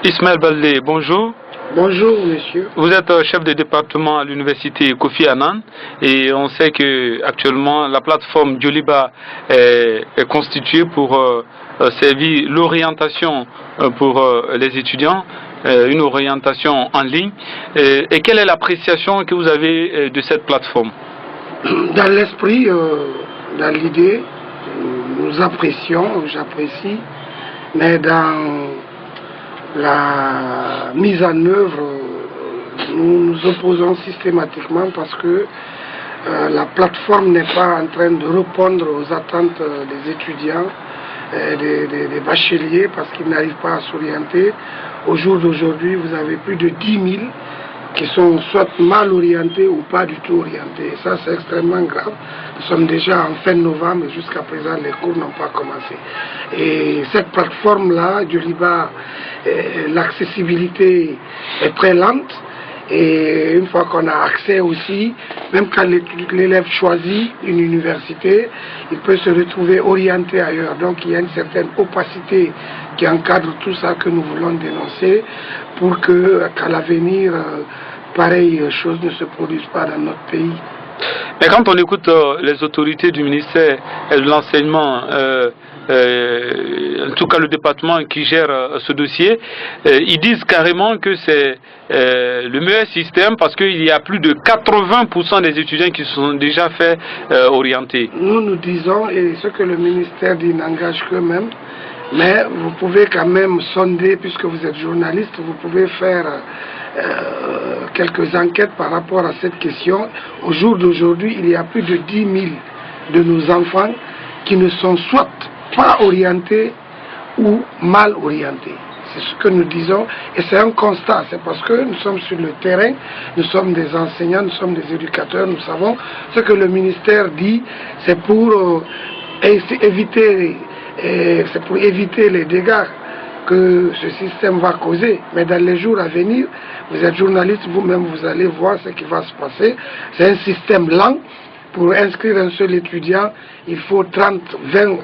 Ismaël Baldé, bonjour. Bonjour monsieur. Vous êtes chef de département à l'université Kofi Annan et on sait que actuellement la plateforme Joliba est constituée pour servir l'orientation pour les étudiants, une orientation en ligne. Et quelle est l'appréciation que vous avez de cette plateforme? Dans l'esprit, dans l'idée, nous apprécions, j'apprécie, mais dans la mise en œuvre, nous nous opposons systématiquement parce que la plateforme n'est pas en train de répondre aux attentes des étudiants, des bacheliers, parce qu'ils n'arrivent pas à s'orienter. Au jour d'aujourd'hui, vous avez plus de 10 000 qui sont soit mal orientés ou pas du tout orientés. Et ça, c'est extrêmement grave. Nous sommes déjà en fin novembre et jusqu'à présent, les cours n'ont pas commencé. Et cette plateforme-là, Joliba, l'accessibilité est très lente. Et une fois qu'on a accès aussi, même quand l'élève choisit une université, il peut se retrouver orienté ailleurs. Donc il y a une certaine opacité qui encadre tout ça que nous voulons dénoncer pour qu'à l'avenir, pareille chose ne se produise pas dans notre pays. Mais quand on écoute les autorités du ministère de l'enseignement, en tout cas le département qui gère ce dossier, ils disent carrément que c'est le meilleur système parce qu'il y a plus de 80% des étudiants qui se sont déjà fait orienter. Nous disons, et ce que le ministère dit n'engage qu'eux-mêmes, mais vous pouvez quand même sonder, puisque vous êtes journaliste, vous pouvez faire quelques enquêtes par rapport à cette question. Au jour d'aujourd'hui, il y a plus de 10 000 de nos enfants qui ne sont soit pas orientés ou mal orientés. C'est ce que nous disons et c'est un constat. C'est parce que nous sommes sur le terrain, nous sommes des enseignants, nous sommes des éducateurs, nous savons ce que le ministère dit, c'est pour éviter les dégâts que ce système va causer. Mais dans les jours à venir, vous êtes journaliste, vous-même vous allez voir ce qui va se passer. C'est un système lent. Pour inscrire un seul étudiant, il faut 20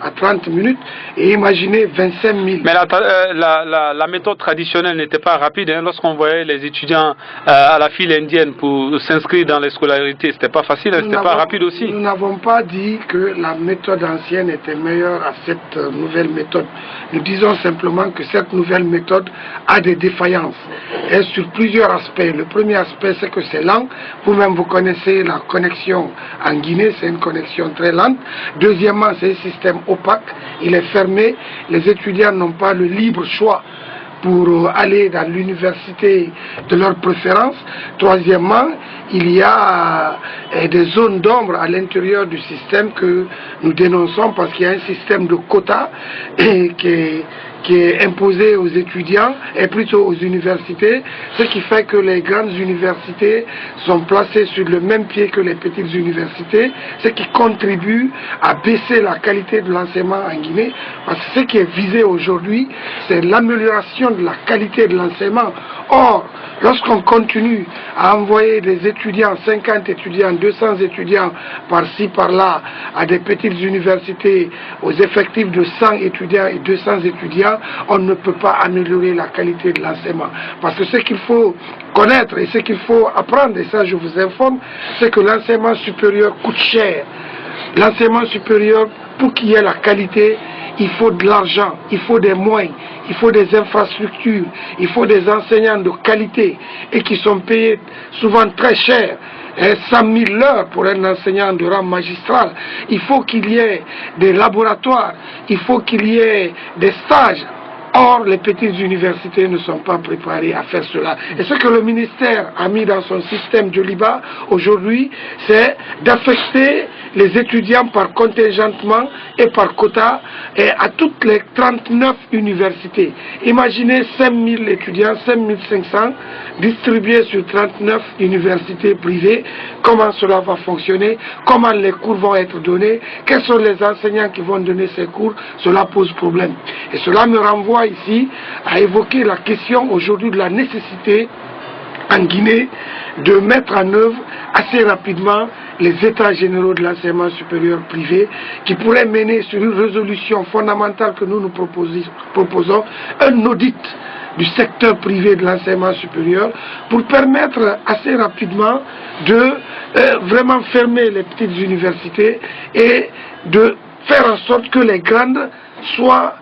à 30 minutes et imaginez 25 000. Mais la méthode traditionnelle n'était pas rapide. Hein. Lorsqu'on voyait les étudiants à la file indienne pour s'inscrire dans les scolarités, c'était pas facile, c'était pas rapide aussi. Nous n'avons pas dit que la méthode ancienne était meilleure à cette nouvelle méthode. Nous disons simplement que cette nouvelle méthode a des défaillances. Et sur plusieurs aspects. Le premier aspect, c'est que c'est lent. Vous-même, vous connaissez la connexion en Guinée, c'est une connexion très lente. Deuxièmement, c'est un système opaque, il est fermé, les étudiants n'ont pas le libre choix pour aller dans l'université de leur préférence. Troisièmement, il y a des zones d'ombre à l'intérieur du système que nous dénonçons parce qu'il y a un système de quotas qui est imposé aux étudiants et plutôt aux universités, ce qui fait que les grandes universités sont placées sur le même pied que les petites universités, ce qui contribue à baisser la qualité de l'enseignement en Guinée, parce que ce qui est visé aujourd'hui, c'est l'amélioration de la qualité de l'enseignement. Or, lorsqu'on continue à envoyer des étudiants, 50 étudiants, 200 étudiants par-ci, par-là, à des petites universités, aux effectifs de 100 étudiants et 200 étudiants, on ne peut pas améliorer la qualité de l'enseignement. Parce que ce qu'il faut connaître et ce qu'il faut apprendre, et ça je vous informe, c'est que l'enseignement supérieur coûte cher. L'enseignement supérieur, pour qu'il y ait la qualité, il faut de l'argent, il faut des moyens, il faut des infrastructures, il faut des enseignants de qualité et qui sont payés souvent très cher. 100 000 heures pour un enseignant de rang magistral. Il faut qu'il y ait des laboratoires, il faut qu'il y ait des stages. Or, les petites universités ne sont pas préparées à faire cela. Et ce que le ministère a mis dans son système Joliba aujourd'hui, c'est d'affecter les étudiants par contingentement et par quota et à toutes les 39 universités. Imaginez 5 000 étudiants, 5 500 distribués sur 39 universités privées. Comment cela va fonctionner? Comment les cours vont être donnés? Quels sont les enseignants qui vont donner ces cours? Cela pose problème. Et cela me renvoie ici à évoquer la question aujourd'hui de la nécessité en Guinée de mettre en œuvre assez rapidement les états généraux de l'enseignement supérieur privé qui pourraient mener sur une résolution fondamentale que nous proposons, un audit du secteur privé de l'enseignement supérieur pour permettre assez rapidement de vraiment fermer les petites universités et de faire en sorte que les grandes soient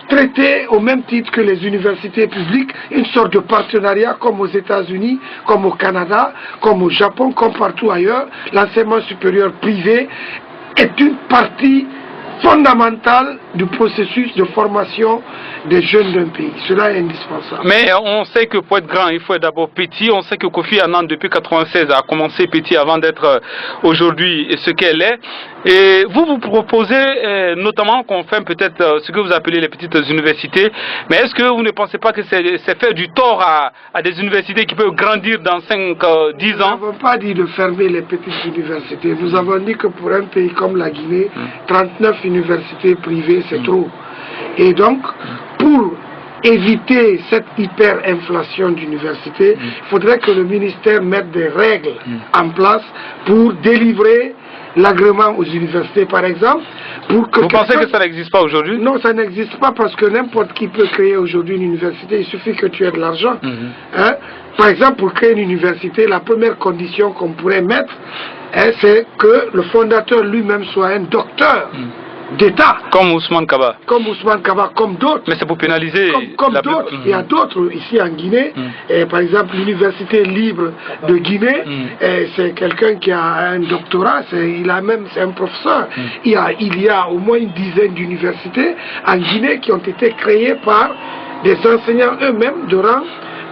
traitées au même titre que les universités publiques, une sorte de partenariat comme aux États-Unis, comme au Canada, comme au Japon, comme partout ailleurs. L'enseignement supérieur privé est une partie fondamentale du processus de formation des jeunes d'un pays. Cela est indispensable. Mais on sait que pour être grand, il faut être d'abord petit. On sait que Kofi Annan, depuis 1996, a commencé petit avant d'être aujourd'hui ce qu'elle est. Et vous proposez notamment qu'on fait peut-être ce que vous appelez les petites universités. Mais est-ce que vous ne pensez pas que c'est faire du tort à des universités qui peuvent grandir dans 5-10 ans? Nous n'avons pas dit de fermer les petites universités. Nous avons dit que pour un pays comme la Guinée, 39 universités privées, c'est trop. Et donc, pour éviter cette hyperinflation d'universités, il faudrait que le ministère mette des règles en place pour délivrer l'agrément aux universités, par exemple. Pour que vous pensez que ça n'existe pas aujourd'hui? Non, ça n'existe pas parce que n'importe qui peut créer aujourd'hui une université. Il suffit que tu aies de l'argent. Hein? Par exemple, pour créer une université, la première condition qu'on pourrait mettre, c'est que le fondateur lui-même soit un docteur d'État. Comme Ousmane Kaba. Comme Ousmane Kaba, comme d'autres. Mais c'est pour pénaliser. Comme d'autres. Il y a d'autres ici en Guinée. Par exemple, l'Université libre de Guinée, c'est quelqu'un qui a un doctorat, c'est un professeur. Il y a au moins une dizaine d'universités en Guinée qui ont été créées par des enseignants eux-mêmes de rang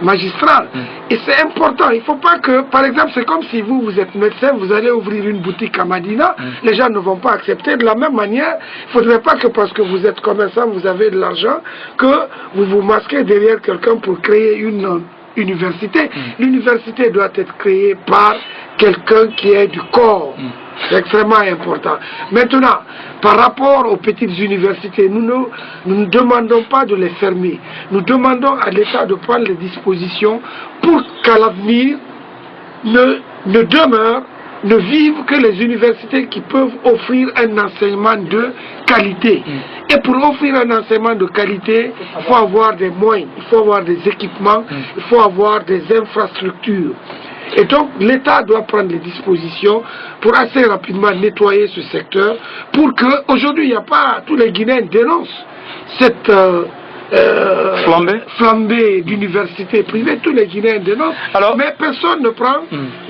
magistral. Et c'est important. Il ne faut pas que, par exemple, c'est comme si vous êtes médecin, vous allez ouvrir une boutique à Madina, les gens ne vont pas accepter. De la même manière, il ne faudrait pas que parce que vous êtes commerçant, vous avez de l'argent, que vous vous masquez derrière quelqu'un pour créer une université. L'université doit être créée par quelqu'un qui est du corps. C'est extrêmement important. Maintenant, par rapport aux petites universités, nous ne demandons pas de les fermer. Nous demandons à l'État de prendre les dispositions pour qu'à l'avenir ne demeurent, ne vivent que les universités qui peuvent offrir un enseignement de qualité. Et pour offrir un enseignement de qualité, il faut avoir des moyens, il faut avoir des équipements, il faut avoir des infrastructures. Et donc l'État doit prendre les dispositions pour assez rapidement nettoyer ce secteur pour que aujourd'hui il n'y a pas, tous les Guinéens dénoncent cette flambée d'universités privées, tous les Guinéens dénoncent. Alors, mais personne ne prend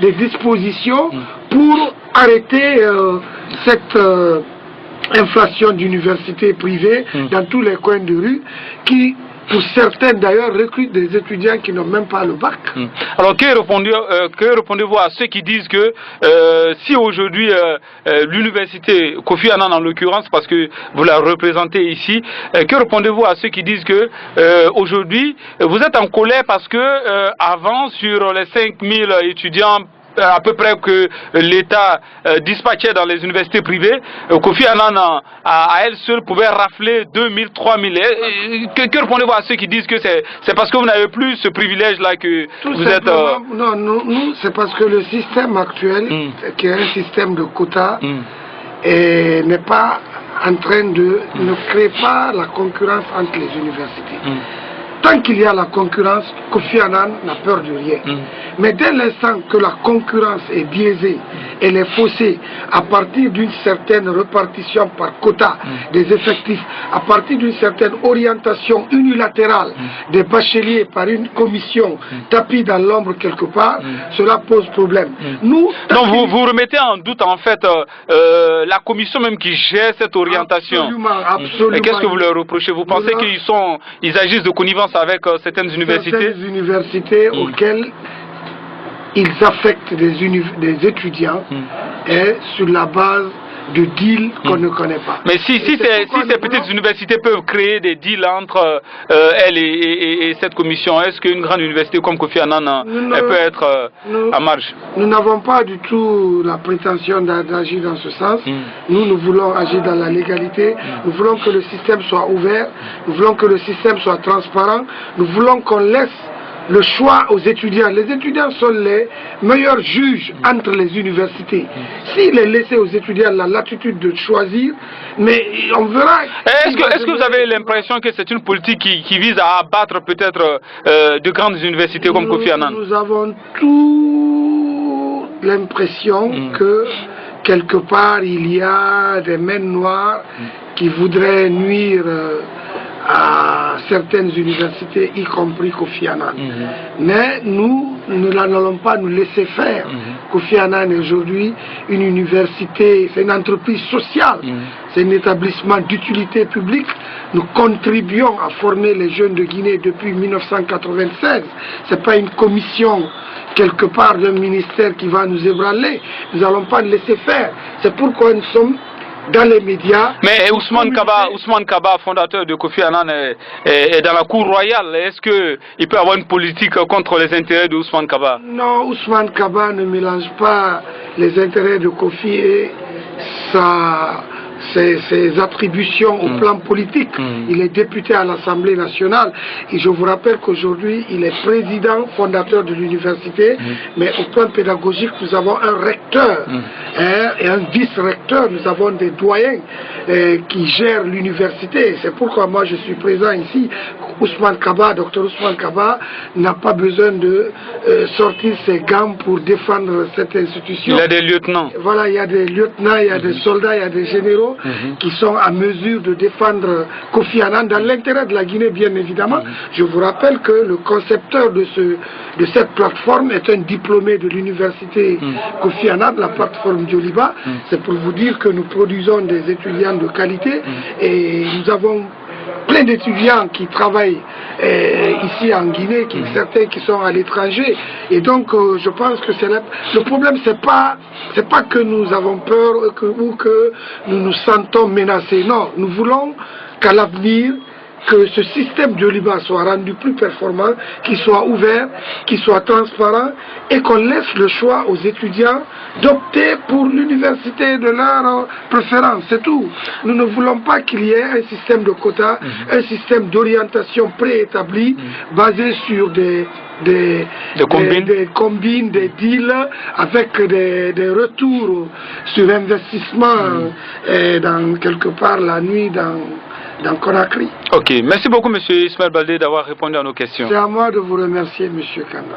des dispositions pour arrêter cette inflation d'universités privées dans tous les coins de rue qui, pour certaines d'ailleurs, recrutent des étudiants qui n'ont même pas le bac. Alors que répondez-vous à ceux qui disent que si aujourd'hui l'université Kofi Annan en l'occurrence, parce que vous la représentez ici, que répondez-vous à ceux qui disent que aujourd'hui vous êtes en colère parce que avant sur les 5000 étudiants à peu près que l'État dispatchait dans les universités privées, Kofi Annan à elle seule pouvait rafler 2000, 3000. Que répondez-vous à ceux qui disent que c'est parce que vous n'avez plus ce privilège-là que vous êtes... Non, nous c'est parce que le système actuel, qui est un système de quotas, n'est pas en train ne crée pas la concurrence entre les universités. Tant qu'il y a la concurrence, Kofi Annan n'a peur de rien. Mais dès l'instant que la concurrence est biaisée, elle est faussée, à partir d'une certaine répartition par quota des effectifs, à partir d'une certaine orientation unilatérale des bacheliers par une commission tapie dans l'ombre quelque part, cela pose problème. Donc vous remettez en doute en fait la commission même qui gère cette orientation. Absolument. Et qu'est-ce que vous leur reprochez? Vous pensez qu'ils agissent de connivence avec certaines universités? Certaines universités auxquelles ils affectent des étudiants sur la base de deals qu'on ne connaît pas. Mais si ces petites universités peuvent créer des deals entre elles et cette commission, est-ce qu'une grande université comme Kofi Annan peut être à marge? Nous n'avons pas du tout la prétention d'agir dans ce sens. Nous voulons agir dans la légalité. Nous voulons que le système soit ouvert. Nous voulons que le système soit transparent. Nous voulons qu'on laisse le choix aux étudiants. Les étudiants sont les meilleurs juges entre les universités. S'il est laissé aux étudiants la latitude de choisir, mais on verra... Est-ce que vous avez l'impression que c'est une politique qui vise à abattre peut-être de grandes universités comme Kofi Annan? Nous avons tout l'impression que quelque part il y a des mains noires qui voudraient nuire à certaines universités, y compris Kofi Annan. Mais nous n'allons pas nous laisser faire. Kofi Annan est aujourd'hui une université, c'est une entreprise sociale, c'est un établissement d'utilité publique. Nous contribuons à former les jeunes de Guinée depuis 1996. Ce n'est pas une commission quelque part d'un ministère qui va nous ébranler. Nous n'allons pas le laisser faire. C'est pourquoi nous sommes dans les médias. Mais Ousmane Kaba, fondateur de Kofi Annan, est dans la cour royale. Est-ce qu'il peut avoir une politique contre les intérêts de Ousmane Kaba? Non, Ousmane Kaba ne mélange pas les intérêts de Kofi et ses attributions au plan politique. Il est député à l'Assemblée nationale et je vous rappelle qu'aujourd'hui il est président fondateur de l'université, mais au plan pédagogique nous avons un recteur et un vice-recteur, nous avons des doyens qui gèrent l'université. C'est pourquoi moi je suis présent ici. Ousmane Kaba, Dr Ousmane Kaba n'a pas besoin de sortir ses gants pour défendre cette institution. Il y a des lieutenants. Voilà, il y a des lieutenants, il y a des soldats, il y a des généraux qui sont à mesure de défendre Kofi Annan dans l'intérêt de la Guinée, bien évidemment. Je vous rappelle que le concepteur de cette plateforme est un diplômé de l'université Kofi Annan, la plateforme Joliba. C'est pour vous dire que nous produisons des étudiants de qualité et nous avons plein d'étudiants qui travaillent ici en Guinée, certains qui sont à l'étranger. Et donc, je pense que le problème, c'est pas que nous avons peur ou que nous nous sentons menacés. Non, nous voulons qu'à l'avenir, que ce système de Joliba soit rendu plus performant, qu'il soit ouvert, qu'il soit transparent et qu'on laisse le choix aux étudiants d'opter pour l'université de leur préférence, c'est tout. Nous ne voulons pas qu'il y ait un système de quotas, un système d'orientation préétabli basé sur des combines, des deals avec des retours sur investissement dans quelque part la nuit dans Conakry. Ok, merci beaucoup M. Ismaël Baldé d'avoir répondu à nos questions. C'est à moi de vous remercier M. Kanda.